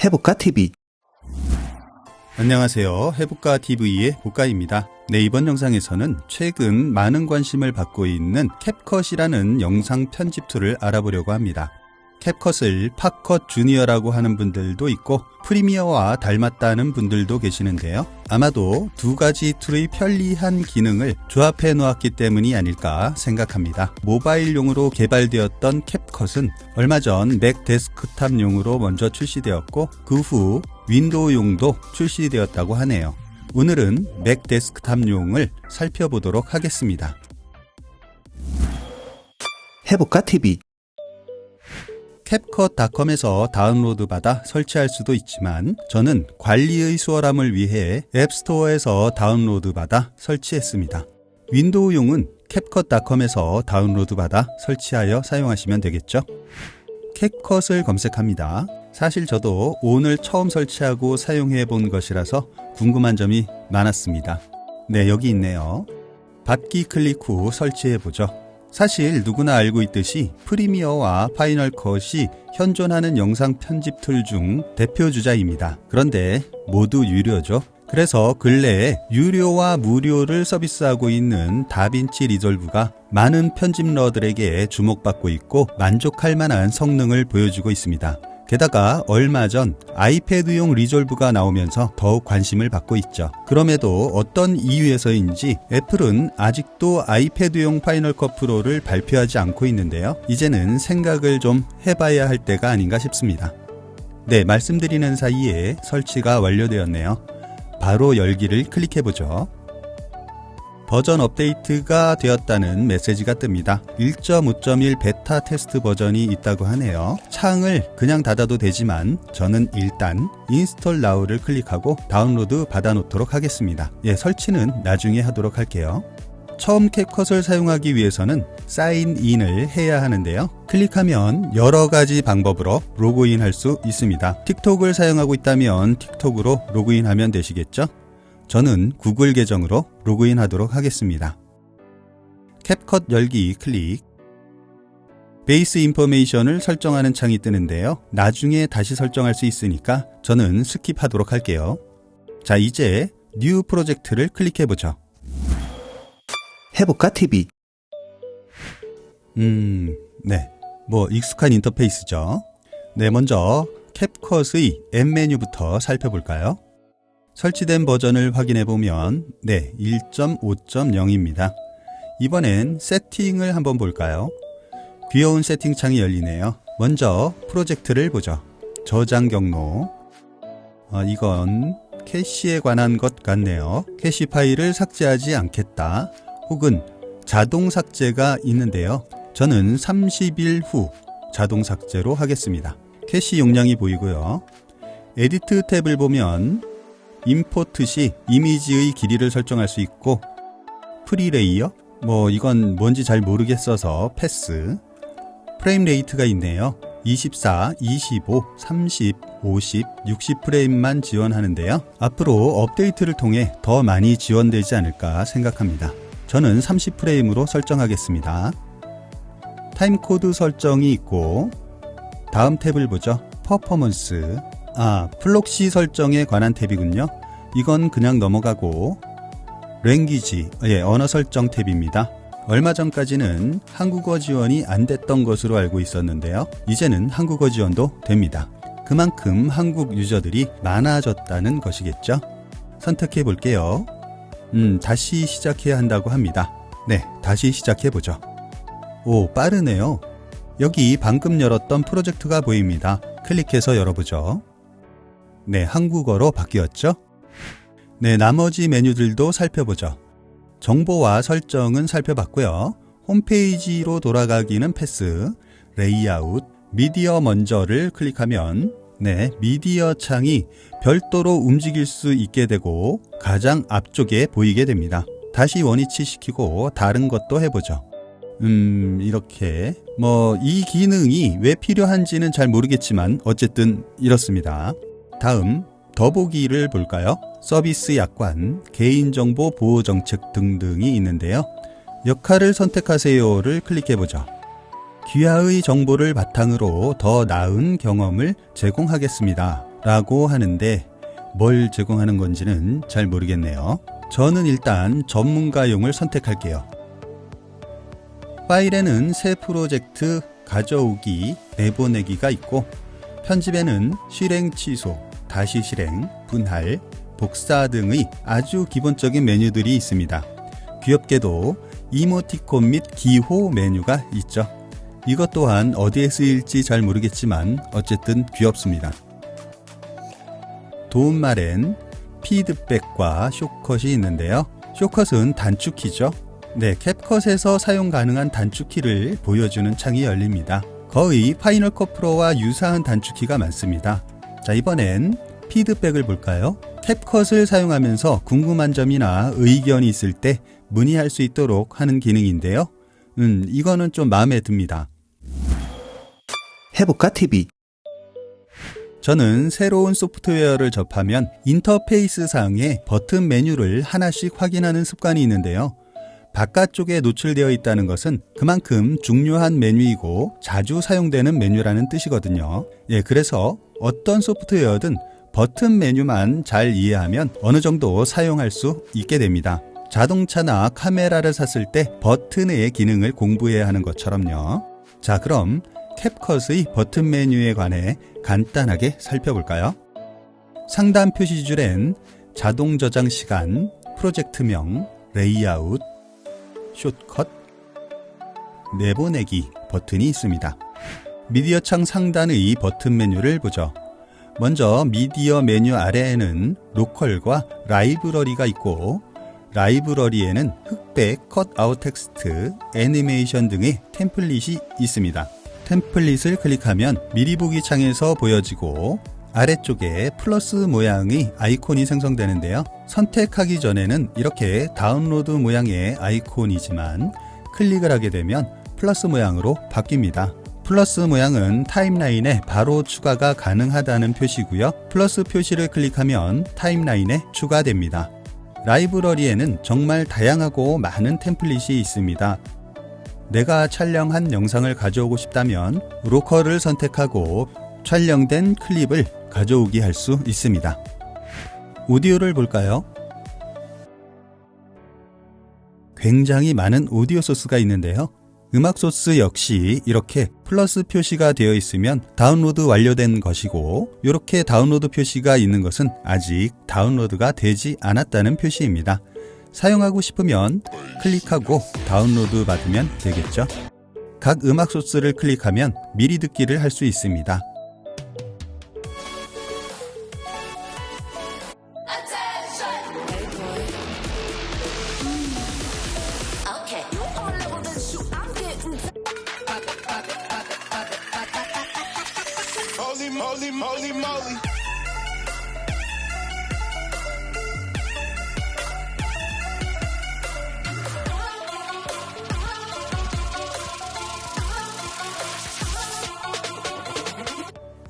해볼까TV. 안녕하세요. 해볼까TV의 볼까입니다. 네, 이번 영상에서는 최근 많은 관심을 받고 있는 캡컷이라는 영상 편집 툴을 알아보려고 합니다. 캡컷을 팝컷 주니어라고 하는 분들도 있고 프리미어와 닮았다는 분들도 계시는데요. 아마도 두 가지 툴의 편리한 기능을 조합해 놓았기 때문이 아닐까 생각합니다. 모바일용으로 개발되었던 캡컷은 얼마 전 맥 데스크탑용으로 먼저 출시되었고 그 후 윈도우용도 출시되었다고 하네요. 오늘은 맥 데스크탑용을 살펴보도록 하겠습니다. 해볼까TV. 캡컷닷컴에서 다운로드 받아 설치할 수도 있지만 저는 관리의 수월함을 위해 앱스토어에서 다운로드 받아 설치했습니다. 윈도우용은 캡컷닷컴에서 다운로드 받아 설치하여 사용하시면 되겠죠. 캡컷을 검색합니다. 사실 저도 오늘 처음 설치하고 사용해 본 것이라서 궁금한 점이 많았습니다. 네, 여기 있네요. 받기 클릭 후 설치해 보죠. 사실 누구나 알고 있듯이 프리미어와 파이널 컷이 현존하는 영상 편집 툴 중 대표주자입니다. 그런데 모두 유료죠. 그래서 근래에 유료와 무료를 서비스하고 있는 다빈치 리졸브가 많은 편집러들에게 주목받고 있고 만족할 만한 성능을 보여주고 있습니다. 게다가 얼마 전 아이패드용 리졸브가 나오면서 더욱 관심을 받고 있죠. 그럼에도 어떤 이유에서인지 애플은 아직도 아이패드용 파이널 컷 프로를 발표하지 않고 있는데요. 이제는 생각을 좀 해봐야 할 때가 아닌가 싶습니다. 네, 말씀드리는 사이에 설치가 완료되었네요. 바로 열기를 클릭해보죠. 버전 업데이트가 되었다는 메시지가 뜹니다. 1.5.1 베타 테스트 버전이 있다고 하네요. 창을 그냥 닫아도 되지만 저는 일단 인스톨 나우를 클릭하고 다운로드 받아 놓도록 하겠습니다. 예, 설치는 나중에 하도록 할게요. 처음 캡컷을 사용하기 위해서는 사인인을 해야 하는데요. 클릭하면 여러 가지 방법으로 로그인 할 수 있습니다. 틱톡을 사용하고 있다면 틱톡으로 로그인하면 되시겠죠? 저는 구글 계정으로 로그인 하도록 하겠습니다. 캡컷 열기 클릭. 베이스 인포메이션을 설정하는 창이 뜨는데요. 나중에 다시 설정할 수 있으니까 저는 스킵하도록 할게요. 자, 이제 뉴 프로젝트를 클릭해보죠. 해볼까TV. 네, 뭐 익숙한 인터페이스죠. 네, 먼저 캡컷의 앱 메뉴부터 살펴볼까요? 설치된 버전을 확인해보면 네, 1.5.0입니다. 이번엔 세팅을 한번 볼까요? 귀여운 세팅 창이 열리네요. 먼저 프로젝트를 보죠. 저장 경로. 이건 캐시에 관한 것 같네요. 캐시 파일을 삭제하지 않겠다 혹은 자동 삭제가 있는데요. 저는 30일 후 자동 삭제로 하겠습니다. 캐시 용량이 보이고요. 에디트 탭을 보면 임포트 시 이미지의 길이를 설정할 수 있고 프리레이어? 이건 뭔지 잘 모르겠어서 패스. 프레임 레이트가 있네요. 24, 25, 30, 50, 60 프레임만 지원하는데요. 앞으로 업데이트를 통해 더 많이 지원되지 않을까 생각합니다. 저는 30 프레임으로 설정하겠습니다. 타임코드 설정이 있고 다음 탭을 보죠. 퍼포먼스. 플록시 설정에 관한 탭이군요. 이건 그냥 넘어가고 랭귀지, 언어 설정 탭입니다. 얼마 전까지는 한국어 지원이 안 됐던 것으로 알고 있었는데요. 이제는 한국어 지원도 됩니다. 그만큼 한국 유저들이 많아졌다는 것이겠죠. 선택해 볼게요. 다시 시작해야 한다고 합니다. 네, 다시 시작해 보죠. 오, 빠르네요. 여기 방금 열었던 프로젝트가 보입니다. 클릭해서 열어보죠. 네, 한국어로 바뀌었죠? 네, 나머지 메뉴들도 살펴보죠. 정보와 설정은 살펴봤고요. 홈페이지로 돌아가기는 패스, 레이아웃, 미디어 먼저를 클릭하면 네, 미디어 창이 별도로 움직일 수 있게 되고 가장 앞쪽에 보이게 됩니다. 다시 원위치 시키고 다른 것도 해보죠. 이렇게 이 기능이 왜 필요한지는 잘 모르겠지만 어쨌든 이렇습니다. 다음 더보기를 볼까요? 서비스 약관, 개인정보 보호 정책 등등이 있는데요. 역할을 선택하세요를 클릭해보죠. 귀하의 정보를 바탕으로 더 나은 경험을 제공하겠습니다. 라고 하는데 뭘 제공하는 건지는 잘 모르겠네요. 저는 일단 전문가용을 선택할게요. 파일에는 새 프로젝트 가져오기, 내보내기가 있고 편집에는 실행 취소, 다시 실행, 분할, 복사 등의 아주 기본적인 메뉴들이 있습니다. 귀엽게도 이모티콘 및 기호 메뉴가 있죠. 이것 또한 어디에 쓰일지 잘 모르겠지만 어쨌든 귀엽습니다. 도움말엔 피드백과 숏컷이 있는데요. 숏컷은 단축키죠. 네, 캡컷에서 사용 가능한 단축키를 보여주는 창이 열립니다. 거의 파이널 컷 프로와 유사한 단축키가 많습니다. 자, 이번엔 피드백을 볼까요? 캡컷을 사용하면서 궁금한 점이나 의견이 있을 때 문의할 수 있도록 하는 기능인데요. 이거는 좀 마음에 듭니다. 해볼까 TV? 저는 새로운 소프트웨어를 접하면 인터페이스 상에 버튼 메뉴를 하나씩 확인하는 습관이 있는데요. 바깥쪽에 노출되어 있다는 것은 그만큼 중요한 메뉴이고 자주 사용되는 메뉴라는 뜻이거든요. 예, 그래서 어떤 소프트웨어든 버튼 메뉴만 잘 이해하면 어느 정도 사용할 수 있게 됩니다. 자동차나 카메라를 샀을 때 버튼의 기능을 공부해야 하는 것처럼요. 자, 그럼 캡컷의 버튼 메뉴에 관해 간단하게 살펴볼까요? 상단 표시줄엔 자동 저장 시간, 프로젝트명, 레이아웃, 숏컷, 내보내기 버튼이 있습니다. 미디어 창 상단의 버튼 메뉴를 보죠. 먼저 미디어 메뉴 아래에는 로컬과 라이브러리가 있고 라이브러리에는 흑백, 컷아웃 텍스트, 애니메이션 등의 템플릿이 있습니다. 템플릿을 클릭하면 미리 보기 창에서 보여지고 아래쪽에 플러스 모양의 아이콘이 생성되는데요. 선택하기 전에는 이렇게 다운로드 모양의 아이콘이지만 클릭을 하게 되면 플러스 모양으로 바뀝니다. 플러스 모양은 타임라인에 바로 추가가 가능하다는 표시고요. 플러스 표시를 클릭하면 타임라인에 추가됩니다. 라이브러리에는 정말 다양하고 많은 템플릿이 있습니다. 내가 촬영한 영상을 가져오고 싶다면 로컬을 선택하고 촬영된 클립을 가져오기 할 수 있습니다. 오디오를 볼까요? 굉장히 많은 오디오 소스가 있는데요. 음악 소스 역시 이렇게 플러스 표시가 되어 있으면 다운로드 완료된 것이고 이렇게 다운로드 표시가 있는 것은 아직 다운로드가 되지 않았다는 표시입니다. 사용하고 싶으면 클릭하고 다운로드 받으면 되겠죠. 각 음악 소스를 클릭하면 미리 듣기를 할 수 있습니다.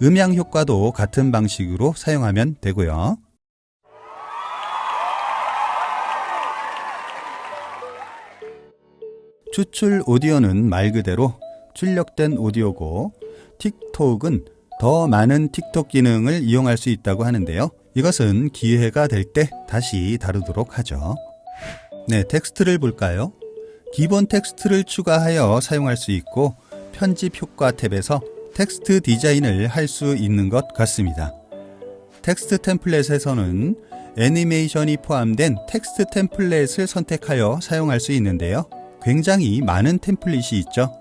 음향 효과도 같은 방식으로 사용하면 되고요. 추출 오디오는 말 그대로 출력된 오디오고 틱톡은 더 많은 틱톡 기능을 이용할 수 있다고 하는데요. 이것은 기회가 될 때 다시 다루도록 하죠. 네, 텍스트를 볼까요? 기본 텍스트를 추가하여 사용할 수 있고 편집 효과 탭에서 텍스트 디자인을 할 수 있는 것 같습니다. 텍스트 템플릿에서는 애니메이션이 포함된 텍스트 템플릿을 선택하여 사용할 수 있는데요. 굉장히 많은 템플릿이 있죠.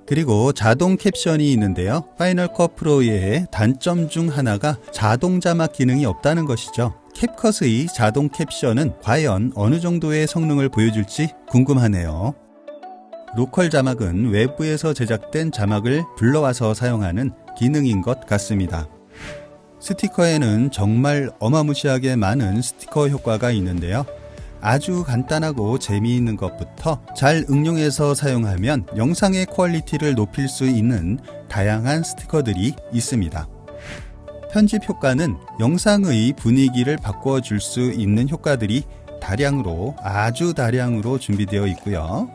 그리고 자동 캡션이 있는데요. 파이널 컷 프로의 단점 중 하나가 자동 자막 기능이 없다는 것이죠. 캡컷의 자동 캡션은 과연 어느 정도의 성능을 보여줄지 궁금하네요. 로컬 자막은 외부에서 제작된 자막을 불러와서 사용하는 기능인 것 같습니다. 스티커에는 정말 어마무시하게 많은 스티커 효과가 있는데요. 아주 간단하고 재미있는 것부터 잘 응용해서 사용하면 영상의 퀄리티를 높일 수 있는 다양한 스티커들이 있습니다. 편집 효과는 영상의 분위기를 바꿔줄 수 있는 효과들이 아주 다량으로 준비되어 있고요.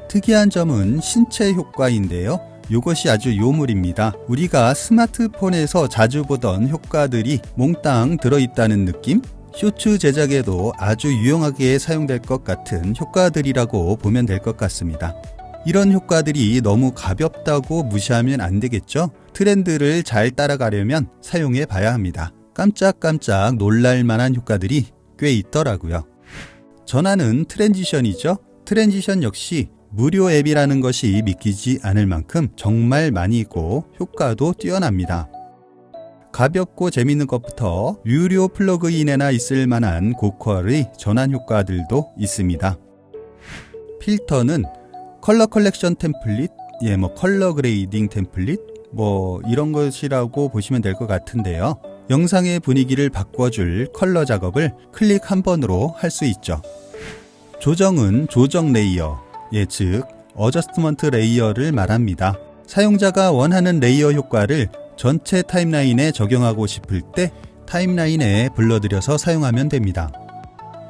특이한 점은 신체 효과인데요. 이것이 아주 요물입니다. 우리가 스마트폰에서 자주 보던 효과들이 몽땅 들어있다는 느낌? 쇼츠 제작에도 아주 유용하게 사용될 것 같은 효과들이라고 보면 될 것 같습니다. 이런 효과들이 너무 가볍다고 무시하면 안 되겠죠? 트렌드를 잘 따라가려면 사용해 봐야 합니다. 깜짝깜짝 놀랄 만한 효과들이 꽤 있더라고요. 전화는 트랜지션이죠. 트랜지션 역시 무료 앱이라는 것이 믿기지 않을 만큼 정말 많이 있고 효과도 뛰어납니다. 가볍고 재밌는 것부터 유료 플러그인에나 있을 만한 고퀄의 전환 효과들도 있습니다. 필터는 컬러 컬렉션 템플릿, 컬러 그레이딩 템플릿, 이런 것이라고 보시면 될 것 같은데요. 영상의 분위기를 바꿔줄 컬러 작업을 클릭 한 번으로 할 수 있죠. 조정은 조정 레이어, 즉 어저스트먼트 레이어를 말합니다. 사용자가 원하는 레이어 효과를 전체 타임라인에 적용하고 싶을 때 타임라인에 불러들여서 사용하면 됩니다.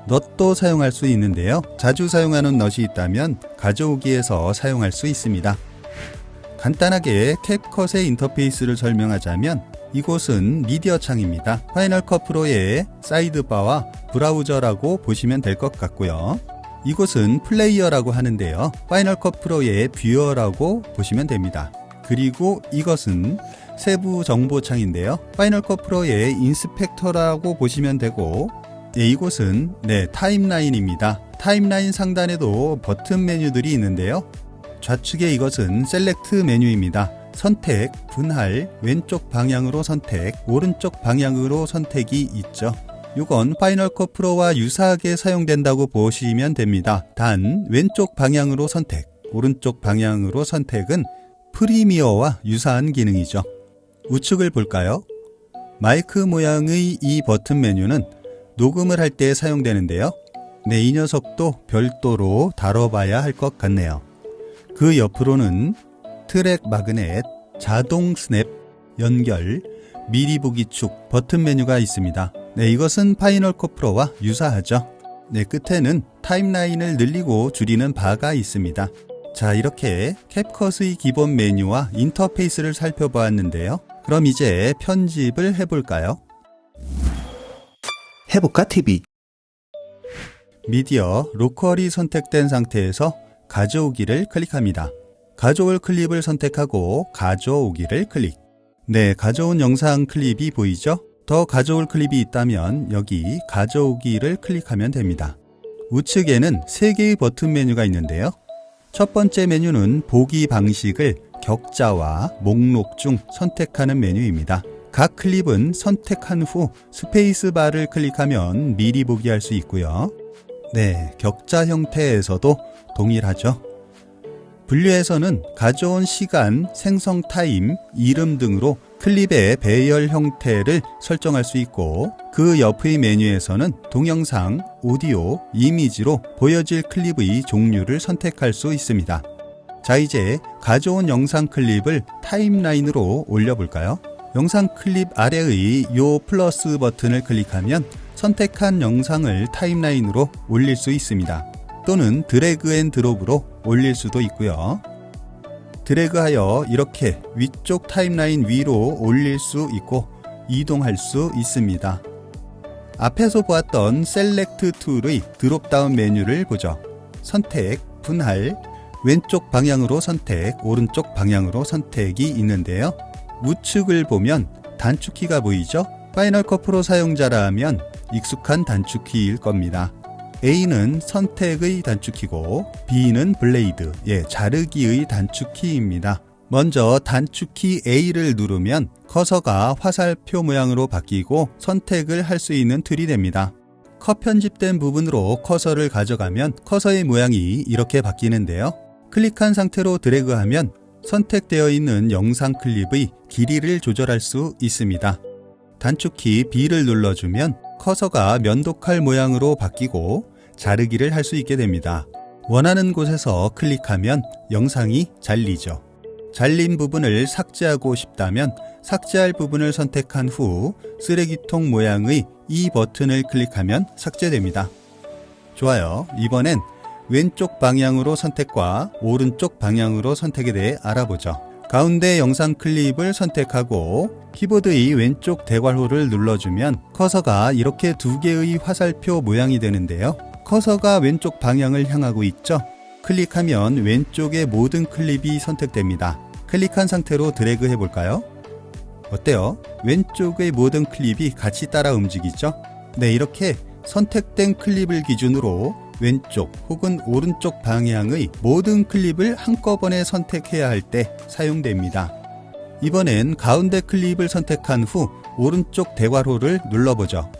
넛도 사용할 수 있는데요. 자주 사용하는 넛이 있다면 가져오기에서 사용할 수 있습니다. 간단하게 캡컷의 인터페이스를 설명하자면 이곳은 미디어 창입니다. 파이널 컷 프로의 사이드바와 브라우저라고 보시면 될 것 같고요. 이곳은 플레이어라고 하는데요. 파이널 컷 프로의 뷰어라고 보시면 됩니다. 그리고 이것은 세부 정보 창인데요. 파이널 컷 프로의 인스펙터라고 보시면 되고, 이곳은 타임라인입니다. 타임라인 상단에도 버튼 메뉴들이 있는데요. 좌측에 이것은 셀렉트 메뉴입니다. 선택, 분할, 왼쪽 방향으로 선택, 오른쪽 방향으로 선택이 있죠. 이건 파이널 컷 프로와 유사하게 사용된다고 보시면 됩니다. 단 왼쪽 방향으로 선택, 오른쪽 방향으로 선택은 프리미어와 유사한 기능이죠. 우측을 볼까요? 마이크 모양의 이 버튼 메뉴는 녹음을 할 때 사용되는데요. 이 녀석도 별도로 다뤄봐야 할 것 같네요. 그 옆으로는 트랙 마그넷, 자동 스냅, 연결, 미리 보기 축 버튼 메뉴가 있습니다. 이것은 파이널 컷 프로와 유사하죠. 끝에는 타임라인을 늘리고 줄이는 바가 있습니다. 자, 이렇게 캡컷의 기본 메뉴와 인터페이스를 살펴보았는데요. 그럼 이제 편집을 해볼까요? 해볼까 TV. 미디어 로컬이 선택된 상태에서 가져오기를 클릭합니다. 가져올 클립을 선택하고 가져오기를 클릭. 가져온 영상 클립이 보이죠? 더 가져올 클립이 있다면 여기 가져오기를 클릭하면 됩니다. 우측에는 3개의 버튼 메뉴가 있는데요. 첫 번째 메뉴는 보기 방식을 격자와 목록 중 선택하는 메뉴입니다. 각 클립은 선택한 후 스페이스바를 클릭하면 미리 보기 할 수 있고요. 격자 형태에서도 동일하죠. 분류에서는 가져온 시간, 생성 타임, 이름 등으로 클립의 배열 형태를 설정할 수 있고, 그 옆의 메뉴에서는 동영상, 오디오, 이미지로 보여질 클립의 종류를 선택할 수 있습니다. 자, 이제 가져온 영상 클립을 타임라인으로 올려볼까요? 영상 클립 아래의 요 플러스 버튼을 클릭하면 선택한 영상을 타임라인으로 올릴 수 있습니다. 또는 드래그 앤 드롭으로 올릴 수도 있고요. 드래그하여 이렇게 위쪽 타임라인 위로 올릴 수 있고 이동할 수 있습니다. 앞에서 보았던 셀렉트 툴의 드롭다운 메뉴를 보죠. 선택, 분할, 왼쪽 방향으로 선택, 오른쪽 방향으로 선택이 있는데요. 우측을 보면 단축키가 보이죠? 파이널 컷 프로 사용자라면 익숙한 단축키일 겁니다. A는 선택의 단축키고 B는 블레이드, 자르기의 단축키입니다. 먼저 단축키 A를 누르면 커서가 화살표 모양으로 바뀌고 선택을 할 수 있는 툴이 됩니다. 컷 편집된 부분으로 커서를 가져가면 커서의 모양이 이렇게 바뀌는데요. 클릭한 상태로 드래그하면 선택되어 있는 영상 클립의 길이를 조절할 수 있습니다. 단축키 B를 눌러주면 커서가 면도칼 모양으로 바뀌고 자르기를 할 수 있게 됩니다. 원하는 곳에서 클릭하면 영상이 잘리죠. 잘린 부분을 삭제하고 싶다면 삭제할 부분을 선택한 후 쓰레기통 모양의 이 버튼을 클릭하면 삭제됩니다. 좋아요. 이번엔 왼쪽 방향으로 선택과 오른쪽 방향으로 선택에 대해 알아보죠. 가운데 영상 클립을 선택하고 키보드의 왼쪽 대괄호를 눌러주면 커서가 이렇게 두 개의 화살표 모양이 되는데요. 커서가 왼쪽 방향을 향하고 있죠. 클릭하면 왼쪽의 모든 클립이 선택됩니다. 클릭한 상태로 드래그 해볼까요? 어때요? 왼쪽의 모든 클립이 같이 따라 움직이죠? 네, 이렇게 선택된 클립을 기준으로 왼쪽 혹은 오른쪽 방향의 모든 클립을 한꺼번에 선택해야 할 때 사용됩니다. 이번엔 가운데 클립을 선택한 후 오른쪽 대괄호를 눌러보죠.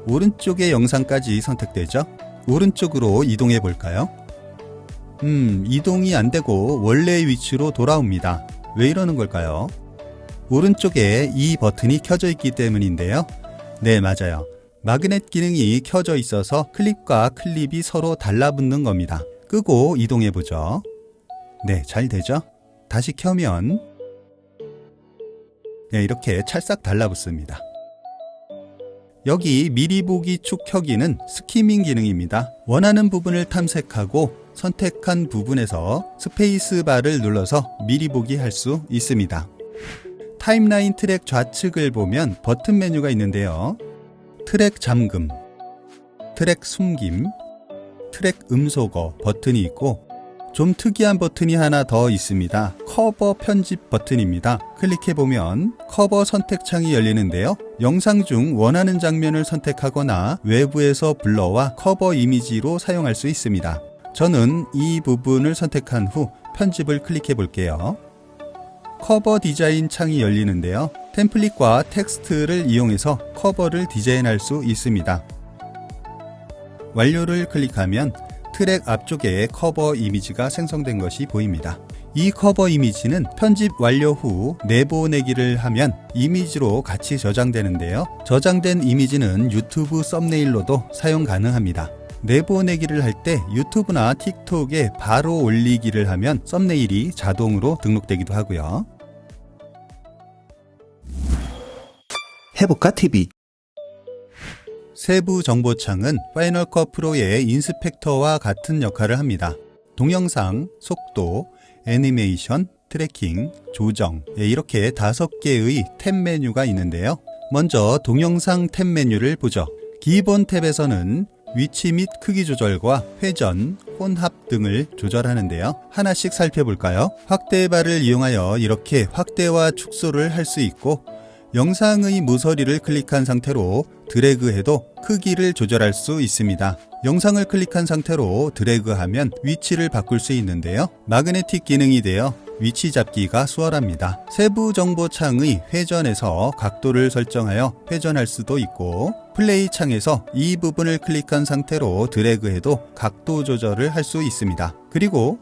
오른쪽의 영상까지 선택되죠? 오른쪽으로 이동해 볼까요? 이동이 안되고 원래의 위치로 돌아옵니다. 왜 이러는 걸까요? 오른쪽에 이 버튼이 켜져 있기 때문인데요. 네, 맞아요. 마그넷 기능이 켜져 있어서 클립과 클립이 서로 달라붙는 겁니다. 끄고 이동해 보죠. 네, 잘 되죠? 다시 켜면 네, 이렇게 찰싹 달라붙습니다. 여기 미리 보기 축 켜기는 스키밍 기능입니다. 원하는 부분을 탐색하고 선택한 부분에서 스페이스바를 눌러서 미리 보기 할 수 있습니다. 타임라인 트랙 좌측을 보면 버튼 메뉴가 있는데요. 트랙 잠금, 트랙 숨김, 트랙 음소거 버튼이 있고 좀 특이한 버튼이 하나 더 있습니다. 커버 편집 버튼입니다. 클릭해보면 커버 선택창이 열리는데요. 영상 중 원하는 장면을 선택하거나 외부에서 불러와 커버 이미지로 사용할 수 있습니다. 저는 이 부분을 선택한 후 편집을 클릭해 볼게요. 커버 디자인 창이 열리는데요. 템플릿과 텍스트를 이용해서 커버를 디자인할 수 있습니다. 완료를 클릭하면 트랙 앞쪽에 커버 이미지가 생성된 것이 보입니다. 이 커버 이미지는 편집 완료 후 내보내기를 하면 이미지로 같이 저장되는데요. 저장된 이미지는 유튜브 썸네일로도 사용 가능합니다. 내보내기를 할 때 유튜브나 틱톡에 바로 올리기를 하면 썸네일이 자동으로 등록되기도 하고요. 해볼까 TV. 세부 정보창은 파이널 컷 프로의 인스펙터와 같은 역할을 합니다. 동영상, 속도, 애니메이션, 트래킹, 조정 이렇게 5개의 탭 메뉴가 있는데요. 먼저 동영상 탭 메뉴를 보죠. 기본 탭에서는 위치 및 크기 조절과 회전, 혼합 등을 조절하는데요. 하나씩 살펴볼까요? 확대바를 이용하여 이렇게 확대와 축소를 할 수 있고 영상의 모서리를 클릭한 상태로 드래그해도 크기를 조절할 수 있습니다. 영상을 클릭한 상태로 드래그하면 위치를 바꿀 수 있는데요. 마그네틱 기능이 되어 위치 잡기가 수월합니다. 세부 정보 창의 회전에서 각도를 설정하여 회전할 수도 있고 플레이 창에서 이 부분을 클릭한 상태로 드래그해도 각도 조절을 할 수 있습니다. 그리고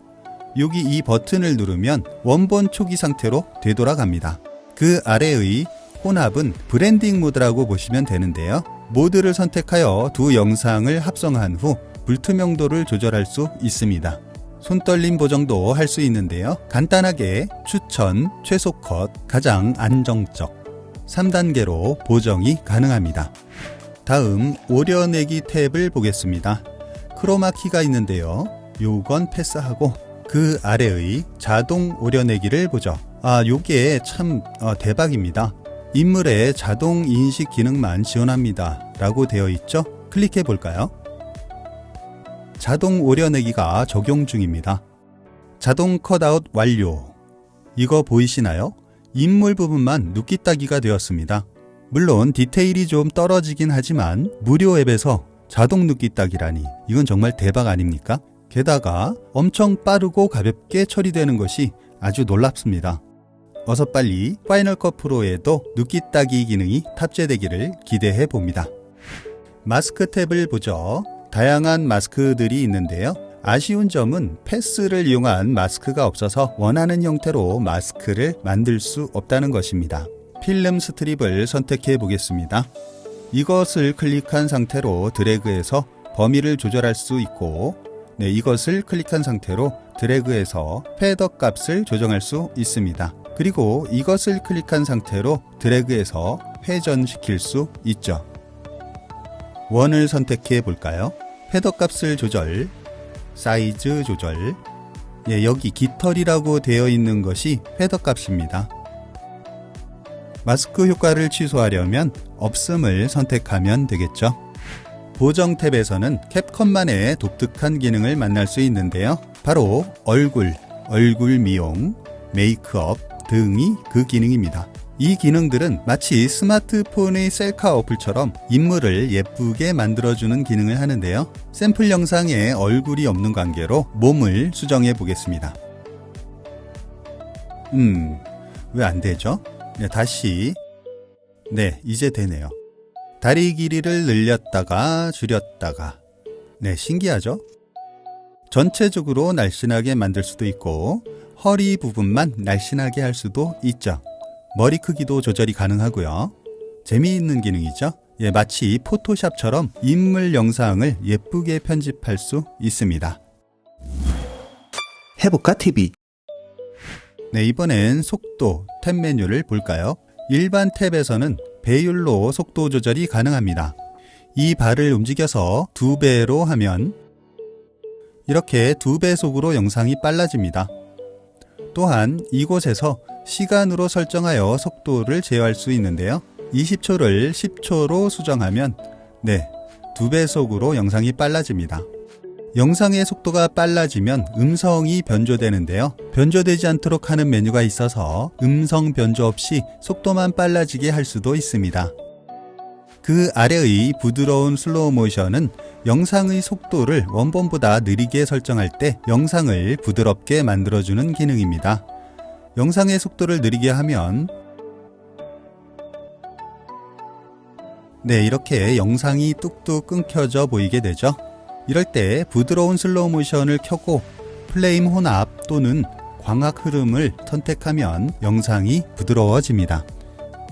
여기 이 버튼을 누르면 원본 초기 상태로 되돌아갑니다. 그 아래의 혼합은 브랜딩 모드라고 보시면 되는데요. 모드를 선택하여 두 영상을 합성한 후 불투명도를 조절할 수 있습니다. 손떨림 보정도 할 수 있는데요. 간단하게 추천, 최소 컷, 가장 안정적 3단계로 보정이 가능합니다. 다음 오려내기 탭을 보겠습니다. 크로마키가 있는데요. 요건 패스하고 그 아래의 자동 오려내기를 보죠. 요게 참 대박입니다. 인물의 자동 인식 기능만 지원합니다 라고 되어 있죠. 클릭해 볼까요? 자동 오려내기가 적용 중입니다. 자동 컷아웃 완료. 이거 보이시나요? 인물 부분만 눕기 따기가 되었습니다. 물론 디테일이 좀 떨어지긴 하지만 무료 앱에서 자동 눕기 따기라니 이건 정말 대박 아닙니까? 게다가 엄청 빠르고 가볍게 처리되는 것이 아주 놀랍습니다. 어서 빨리 파이널 컷 프로에도 눕기 따기 기능이 탑재되기를 기대해 봅니다. 마스크 탭을 보죠. 다양한 마스크들이 있는데요. 아쉬운 점은 패스를 이용한 마스크가 없어서 원하는 형태로 마스크를 만들 수 없다는 것입니다. 필름 스트립을 선택해 보겠습니다. 이것을 클릭한 상태로 드래그해서 범위를 조절할 수 있고 이것을 클릭한 상태로 드래그해서 패더 값을 조정할 수 있습니다. 그리고 이것을 클릭한 상태로 드래그해서 회전시킬 수 있죠. 원을 선택해 볼까요? 패더 값을 조절, 사이즈 조절, 여기 깃털이라고 되어 있는 것이 헤더 값입니다. 마스크 효과를 취소하려면 없음을 선택하면 되겠죠. 보정 탭에서는 캡컷만의 독특한 기능을 만날 수 있는데요. 바로 얼굴 미용, 메이크업 등이 그 기능입니다. 이 기능들은 마치 스마트폰의 셀카 어플처럼 인물을 예쁘게 만들어주는 기능을 하는데요. 샘플 영상에 얼굴이 없는 관계로 몸을 수정해 보겠습니다. 왜 안 되죠? 다시. 이제 되네요. 다리 길이를 늘렸다가 줄였다가. 신기하죠? 전체적으로 날씬하게 만들 수도 있고 허리 부분만 날씬하게 할 수도 있죠. 머리 크기도 조절이 가능하고요. 재미있는 기능이죠. 마치 포토샵처럼 인물 영상을 예쁘게 편집할 수 있습니다. 해볼까 TV. 이번엔 속도 탭 메뉴를 볼까요? 일반 탭에서는 배율로 속도 조절이 가능합니다. 이 발을 움직여서 2배로 하면 이렇게 2배속으로 영상이 빨라집니다. 또한 이곳에서 시간으로 설정하여 속도를 제어할 수 있는데요. 20초를 10초로 수정하면 2배속으로 영상이 빨라집니다. 영상의 속도가 빨라지면 음성이 변조되는데요. 변조되지 않도록 하는 메뉴가 있어서 음성 변조 없이 속도만 빨라지게 할 수도 있습니다. 그 아래의 부드러운 슬로우 모션은 영상의 속도를 원본보다 느리게 설정할 때 영상을 부드럽게 만들어주는 기능입니다. 영상의 속도를 느리게 하면 이렇게 영상이 뚝뚝 끊겨져 보이게 되죠. 이럴 때 부드러운 슬로우 모션을 켜고 플레임 혼합 또는 광학 흐름을 선택하면 영상이 부드러워집니다.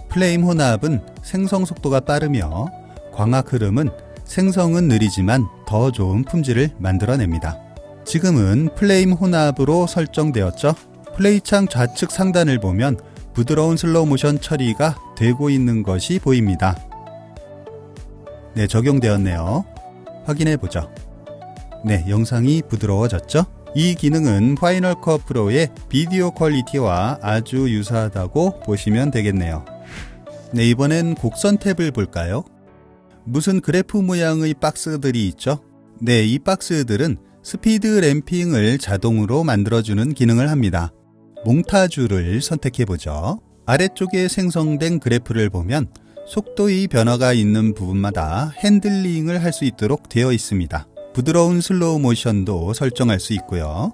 플레임 혼합은 생성 속도가 빠르며 광학 흐름은 생성은 느리지만 더 좋은 품질을 만들어냅니다. 지금은 플레임 혼합으로 설정되었죠. 플레이창 좌측 상단을 보면 부드러운 슬로우 모션 처리가 되고 있는 것이 보입니다. 적용되었네요. 확인해 보죠. 영상이 부드러워졌죠? 이 기능은 파이널 컷 프로의 비디오 퀄리티와 아주 유사하다고 보시면 되겠네요. 이번엔 곡선 탭을 볼까요? 무슨 그래프 모양의 박스들이 있죠? 이 박스들은 스피드 램핑을 자동으로 만들어주는 기능을 합니다. 몽타주를 선택해보죠. 아래쪽에 생성된 그래프를 보면 속도의 변화가 있는 부분마다 핸들링을 할 수 있도록 되어 있습니다. 부드러운 슬로우 모션도 설정할 수 있고요.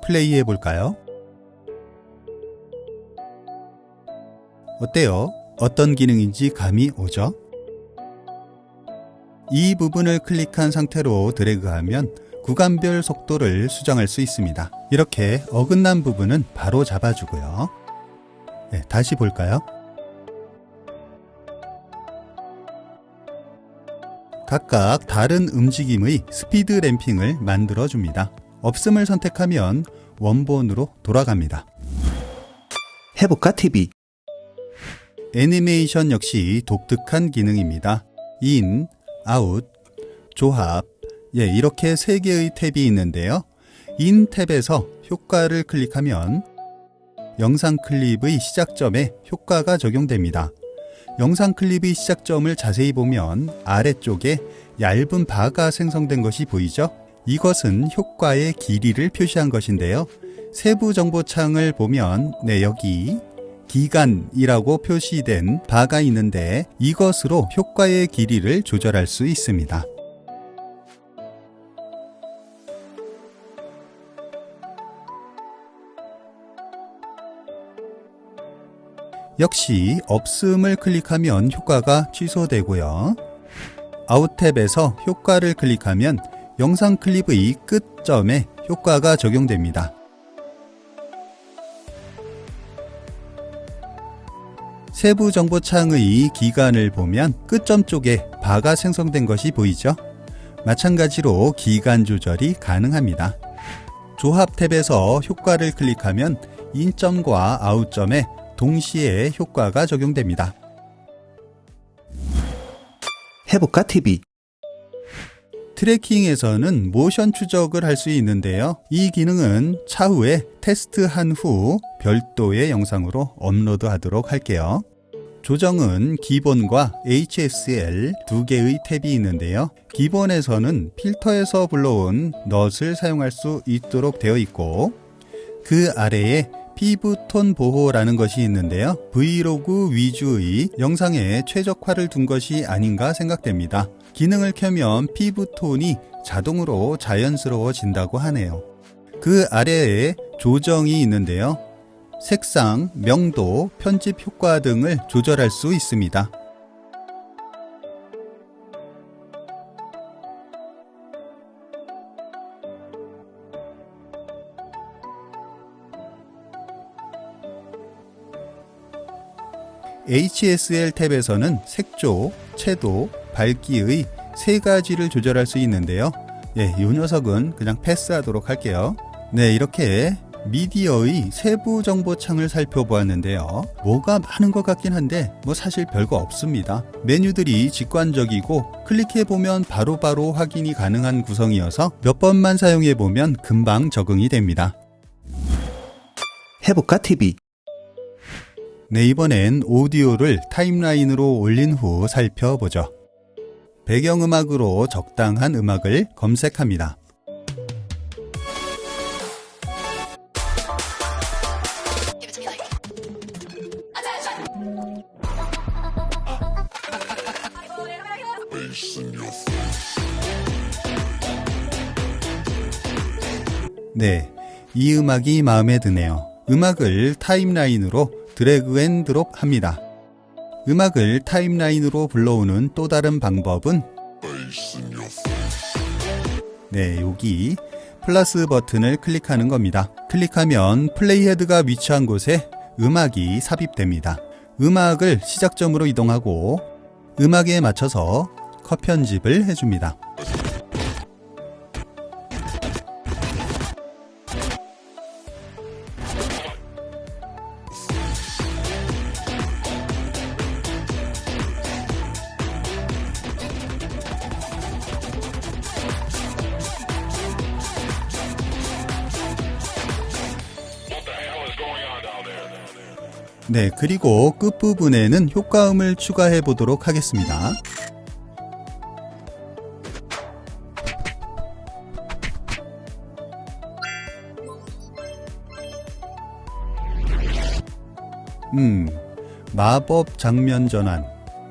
플레이 해볼까요? 어때요? 어떤 기능인지 감이 오죠? 이 부분을 클릭한 상태로 드래그하면 구간별 속도를 수정할 수 있습니다. 이렇게 어긋난 부분은 바로 잡아주고요. 다시 볼까요? 각각 다른 움직임의 스피드 램핑을 만들어줍니다. 없음을 선택하면 원본으로 돌아갑니다. 해볼까 TV. 애니메이션 역시 독특한 기능입니다. 인, 아웃, 조합, 이렇게 3개의 탭이 있는데요. 인 탭에서 효과를 클릭하면 영상 클립의 시작점에 효과가 적용됩니다. 영상 클립의 시작점을 자세히 보면 아래쪽에 얇은 바가 생성된 것이 보이죠? 이것은 효과의 길이를 표시한 것인데요. 세부 정보창을 보면 여기 기간이라고 표시된 바가 있는데 이것으로 효과의 길이를 조절할 수 있습니다. 역시 없음을 클릭하면 효과가 취소되고요. 아웃 탭에서 효과를 클릭하면 영상 클립의 끝점에 효과가 적용됩니다. 세부 정보창의 기간을 보면 끝점 쪽에 바가 생성된 것이 보이죠? 마찬가지로 기간 조절이 가능합니다. 조합 탭에서 효과를 클릭하면 인점과 아웃점에 동시에 효과가 적용됩니다. 해볼까 TV. 트래킹에서는 모션 추적을 할 수 있는데요. 이 기능은 차후에 테스트한 후 별도의 영상으로 업로드하도록 할게요. 조정은 기본과 HSL 두 개의 탭이 있는데요. 기본에서는 필터에서 불러온 넛을 사용할 수 있도록 되어 있고, 그 아래에 피부톤 보호라는 것이 있는데요. 브이로그 위주의 영상에 최적화를 둔 것이 아닌가 생각됩니다. 기능을 켜면 피부톤이 자동으로 자연스러워진다고 하네요. 그 아래에 조정이 있는데요. 색상, 명도, 편집 효과 등을 조절할 수 있습니다. HSL 탭에서는 색조, 채도, 밝기의 세 가지를 조절할 수 있는데요. 이 녀석은 그냥 패스하도록 할게요. 네, 이렇게 미디어의 세부 정보 창을 살펴보았는데요. 뭐가 많은 것 같긴 한데 사실 별거 없습니다. 메뉴들이 직관적이고 클릭해보면 바로바로 확인이 가능한 구성이어서 몇 번만 사용해보면 금방 적응이 됩니다. 해볼까 TV. 네, 이번엔 오디오를 타임라인으로 올린 후 살펴보죠. 배경음악으로 적당한 음악을 검색합니다. 네, 이 음악이 마음에 드네요. 음악을 타임라인으로 드래그 앤 드롭 합니다. 음악을 타임라인으로 불러오는 또 다른 방법은 네, 여기 플러스 버튼을 클릭하는 겁니다. 클릭하면 플레이헤드가 위치한 곳에 음악이 삽입됩니다. 음악을 시작점으로 이동하고 음악에 맞춰서 컷 편집을 해줍니다. 네, 그리고 끝부분에는 효과음을 추가해 보도록 하겠습니다. 마법 장면 전환.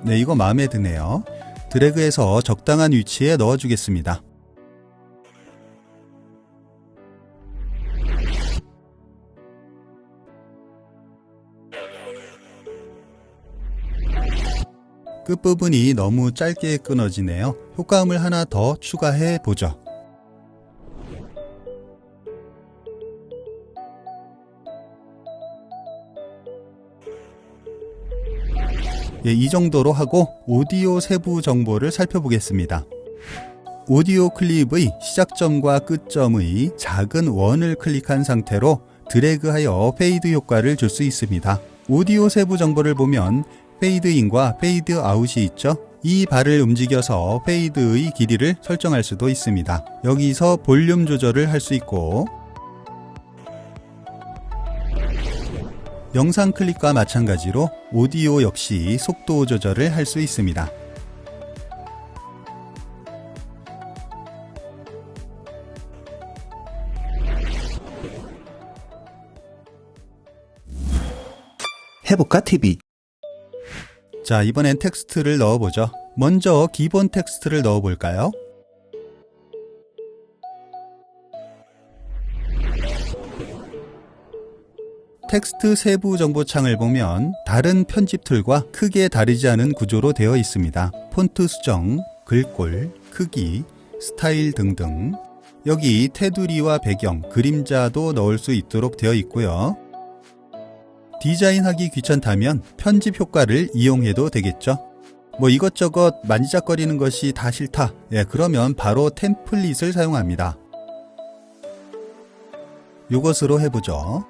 네, 이거 마음에 드네요. 드래그해서 적당한 위치에 넣어주겠습니다. 끝부분이 너무 짧게 끊어지네요. 효과음을 하나 더 추가해 보죠. 이 정도로 하고 오디오 세부 정보를 살펴보겠습니다. 오디오 클립의 시작점과 끝점의 작은 원을 클릭한 상태로 드래그하여 페이드 효과를 줄 수 있습니다. 오디오 세부 정보를 보면 페이드인과 페이드 아웃이 있죠. 이 바를 움직여서 페이드의 길이를 설정할 수도 있습니다. 여기서 볼륨 조절을 할 수 있고, 영상 클립과 마찬가지로 오디오 역시 속도 조절을 할 수 있습니다. 해볼까 TV. 자, 이번엔 텍스트를 넣어보죠. 먼저 기본 텍스트를 넣어볼까요? 텍스트 세부 정보 창을 보면 다른 편집 툴과 크게 다르지 않은 구조로 되어 있습니다. 폰트 수정, 글꼴, 크기, 스타일 등등. 여기 테두리와 배경, 그림자도 넣을 수 있도록 되어 있고요. 디자인하기 귀찮다면 편집 효과를 이용해도 되겠죠. 이것저것 만지작거리는 것이 다 싫다. 그러면 바로 템플릿을 사용합니다. 이것으로 해보죠.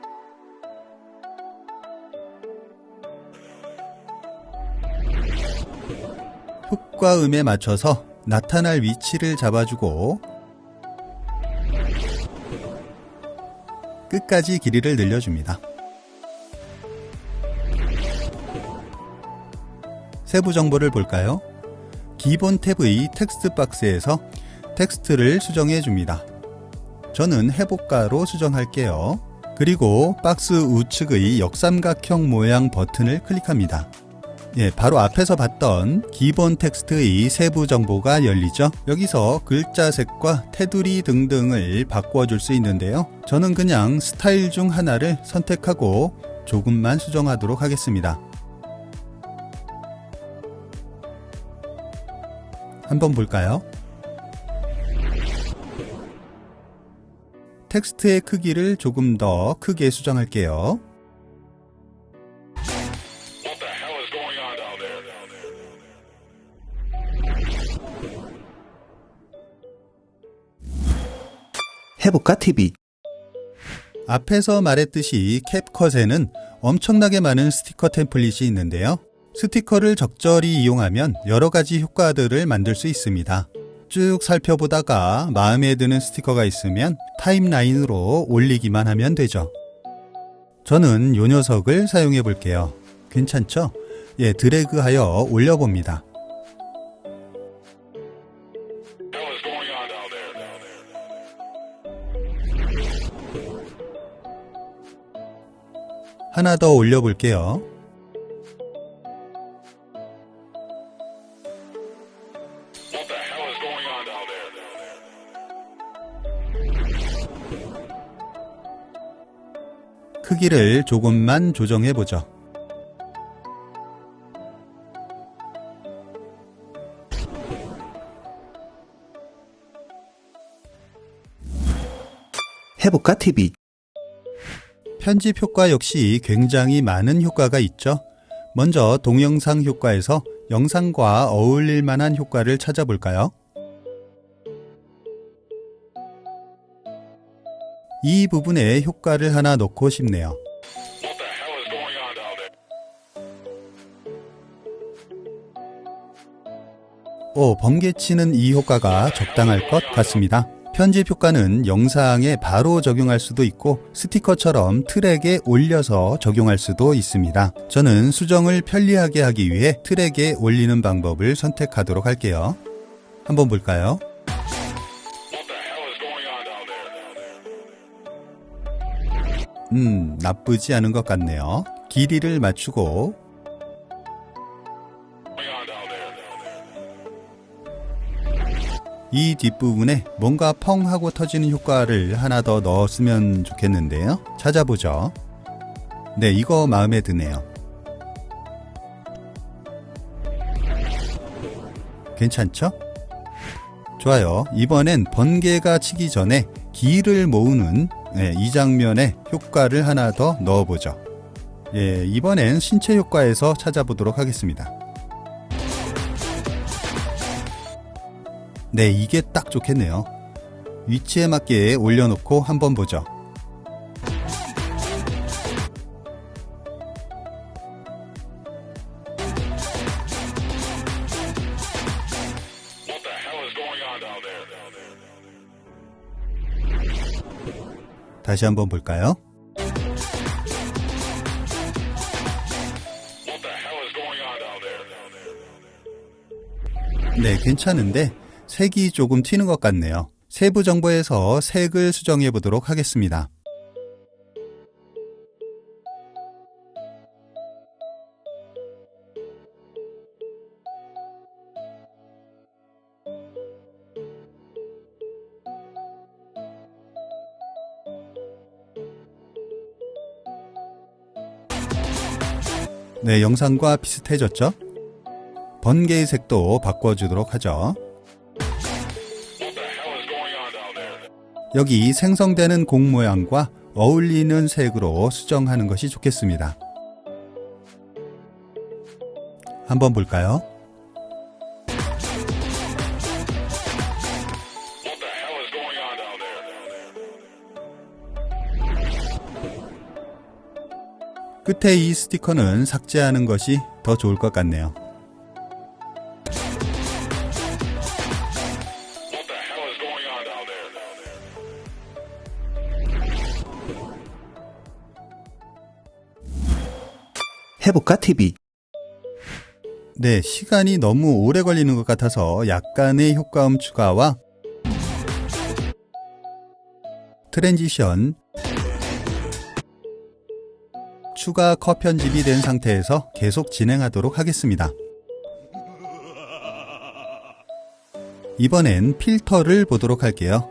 효과음에 맞춰서 나타날 위치를 잡아주고 끝까지 길이를 늘려줍니다. 세부 정보를 볼까요? 기본 탭의 텍스트 박스에서 텍스트를 수정해 줍니다. 저는 해복가로 수정할게요. 그리고 박스 우측의 역삼각형 모양 버튼을 클릭합니다. 바로 앞에서 봤던 기본 텍스트의 세부 정보가 열리죠. 여기서 글자 색과 테두리 등등을 바꿔줄 수 있는데요. 저는 그냥 스타일 중 하나를 선택하고 조금만 수정하도록 하겠습니다. 한번 볼까요? 텍스트의 크기를 조금 더 크게 수정할게요. 해볼까 TV. 앞에서 말했듯이 캡컷에는 엄청나게 많은 스티커 템플릿이 있는데요. 스티커를 적절히 이용하면 여러 가지 효과들을 만들 수 있습니다. 쭉 살펴보다가 마음에 드는 스티커가 있으면 타임라인으로 올리기만 하면 되죠. 저는 이 녀석을 사용해 볼게요. 괜찮죠? 드래그하여 올려봅니다. 하나 더 올려볼게요. 크기를 조금만 조정해보죠. 해볼까 TV. 편집 효과 역시 굉장히 많은 효과가 있죠. 먼저 동영상 효과에서 영상과 어울릴 만한 효과를 찾아볼까요? 이 부분에 효과를 하나 넣고 싶네요. 번개치는 이 효과가 적당할 것 같습니다. 편집 효과는 영상에 바로 적용할 수도 있고 스티커처럼 트랙에 올려서 적용할 수도 있습니다. 저는 수정을 편리하게 하기 위해 트랙에 올리는 방법을 선택하도록 할게요. 한번 볼까요? 나쁘지 않은 것 같네요. 길이를 맞추고 이 뒷부분에 뭔가 펑 하고 터지는 효과를 하나 더 넣었으면 좋겠는데요. 찾아보죠. 이거 마음에 드네요. 괜찮죠? 좋아요. 이번엔 번개가 치기 전에 기를 모으는 이 장면에 효과를 하나 더 넣어보죠. 이번엔 신체 효과에서 찾아보도록 하겠습니다. 이게 딱 좋겠네요. 위치에 맞게 올려놓고 한번 보죠. 다시 한번 볼까요? 괜찮은데 색이 조금 튀는 것 같네요. 세부 정보에서 색을 수정해 보도록 하겠습니다. 영상과 비슷해졌죠? 번개의 색도 바꿔주도록 하죠. 여기 생성되는 공 모양과 어울리는 색으로 수정하는 것이 좋겠습니다. 한번 볼까요? 끝에 이 스티커는 삭제하는 것이 더 좋을 것 같네요. 해볼까 TV. 네, 시간이 너무 오래 걸리는 것 같아서 약간의 효과음 추가와 트랜지션, 추가 컷 편집이 된 상태에서 계속 진행하도록 하겠습니다. 이번엔 필터를 보도록 할게요.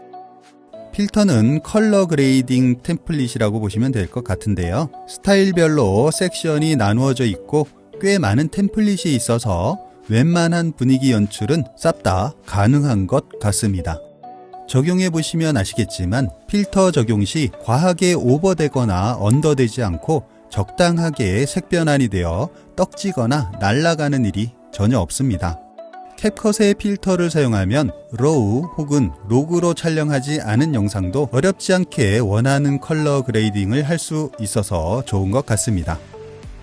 필터는 컬러 그레이딩 템플릿이라고 보시면 될 것 같은데요. 스타일별로 섹션이 나누어져 있고 꽤 많은 템플릿이 있어서 웬만한 분위기 연출은 싹 다 가능한 것 같습니다. 적용해 보시면 아시겠지만 필터 적용 시 과하게 오버되거나 언더되지 않고 적당하게 색 변환이 되어 떡지거나 날아가는 일이 전혀 없습니다. 캡컷의 필터를 사용하면 로우 혹은 로그로 촬영하지 않은 영상도 어렵지 않게 원하는 컬러 그레이딩을 할 수 있어서 좋은 것 같습니다.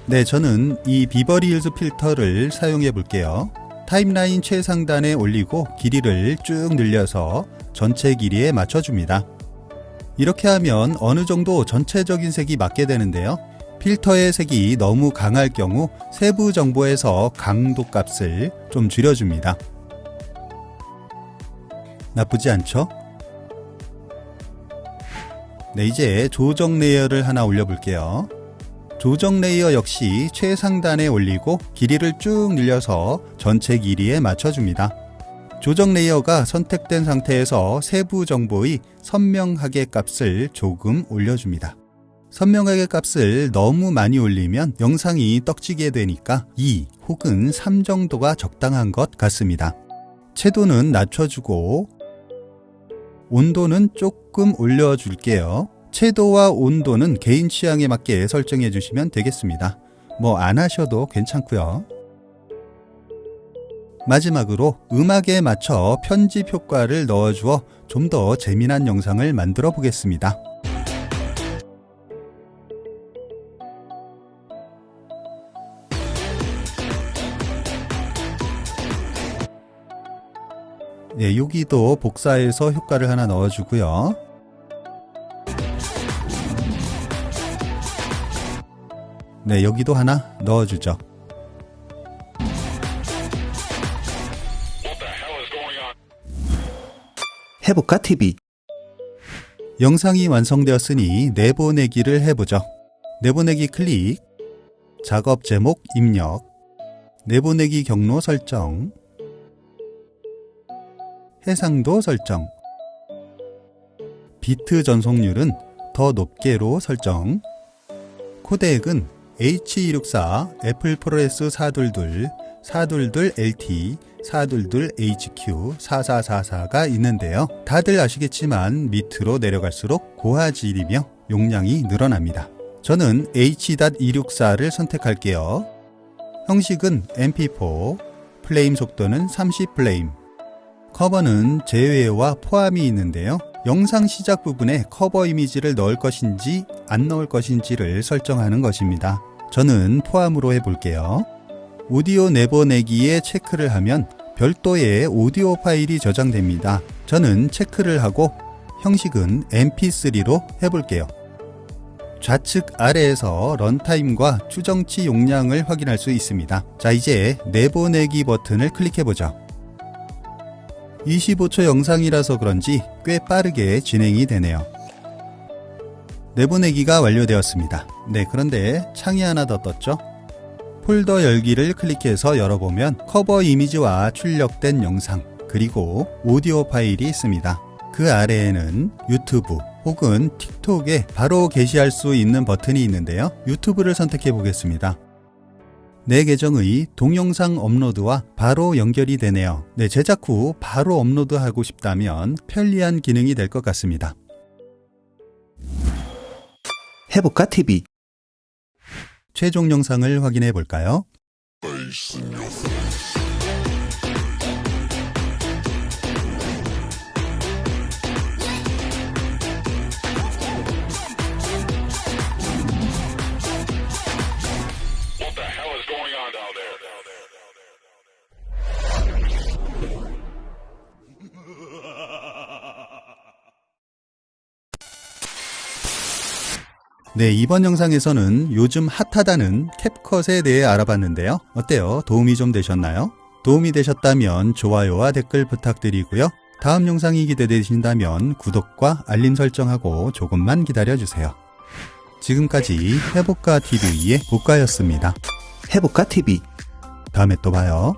네, 저는 이 비버리 hills 필터를 사용해 볼게요. 타임라인 최상단에 올리고 길이를 쭉 늘려서 전체 길이에 맞춰줍니다. 이렇게 하면 어느 정도 전체적인 색이 맞게 되는데요. 필터의 색이 너무 강할 경우 세부 정보에서 강도 값을 좀 줄여줍니다. 나쁘지 않죠? 네, 이제 조정 레이어를 하나 올려볼게요. 조정 레이어 역시 최상단에 올리고 길이를 쭉 늘려서 전체 길이에 맞춰줍니다. 조정 레이어가 선택된 상태에서 세부 정보의 선명하게 값을 조금 올려줍니다. 선명하게 값을 너무 많이 올리면 영상이 떡지게 되니까 2 혹은 3 정도가 적당한 것 같습니다. 채도는 낮춰주고 온도는 조금 올려줄게요. 채도와 온도는 개인 취향에 맞게 설정해 주시면 되겠습니다. 뭐 안 하셔도 괜찮고요. 마지막으로 음악에 맞춰 편집 효과를 넣어주어 좀 더 재미난 영상을 만들어 보겠습니다. 네, 여기도 복사해서 효과를 하나 넣어주고요. 네, 여기도 하나 넣어주죠. 해볼까 TV. 영상이 완성되었으니 내보내기를 해보죠. 내보내기 클릭, 작업 제목 입력, 내보내기 경로 설정, 해상도 설정, 비트 전송률은 더 높게로 설정, 코덱은 H264, 애플 프로레스 422, 422LT, 422HQ, 4444가 있는데요. 다들 아시겠지만 밑으로 내려갈수록 고화질이며 용량이 늘어납니다. 저는 H.264를 선택할게요. 형식은 MP4, 플레임 속도는 30플레임, 커버는 제외와 포함이 있는데요. 영상 시작 부분에 커버 이미지를 넣을 것인지 안 넣을 것인지를 설정하는 것입니다. 저는 포함으로 해볼게요. 오디오 내보내기에 체크를 하면 별도의 오디오 파일이 저장됩니다. 저는 체크를 하고 형식은 mp3로 해볼게요. 좌측 아래에서 런타임과 추정치 용량을 확인할 수 있습니다. 자, 이제 내보내기 버튼을 클릭해보죠. 25초 영상이라서 그런지 꽤 빠르게 진행이 되네요. 내보내기가 완료되었습니다. 네, 그런데 창이 하나 더 떴죠? 폴더 열기를 클릭해서 열어보면 커버 이미지와 출력된 영상, 그리고 오디오 파일이 있습니다. 그 아래에는 유튜브 혹은 틱톡에 바로 게시할 수 있는 버튼이 있는데요. 유튜브를 선택해 보겠습니다. 내 계정의 동영상 업로드와 바로 연결이 되네요. 네, 제작 후 바로 업로드하고 싶다면 편리한 기능이 될 것 같습니다. 해볼까 TV. 최종 영상을 확인해 볼까요? 네, 이번 영상에서는 요즘 핫하다는 캡컷에 대해 알아봤는데요. 어때요? 도움이 좀 되셨나요? 도움이 되셨다면 좋아요와 댓글 부탁드리고요. 다음 영상이 기대되신다면 구독과 알림 설정하고 조금만 기다려주세요. 지금까지 해볼까 TV의 복가였습니다. 해볼까 TV. 다음에 또 봐요.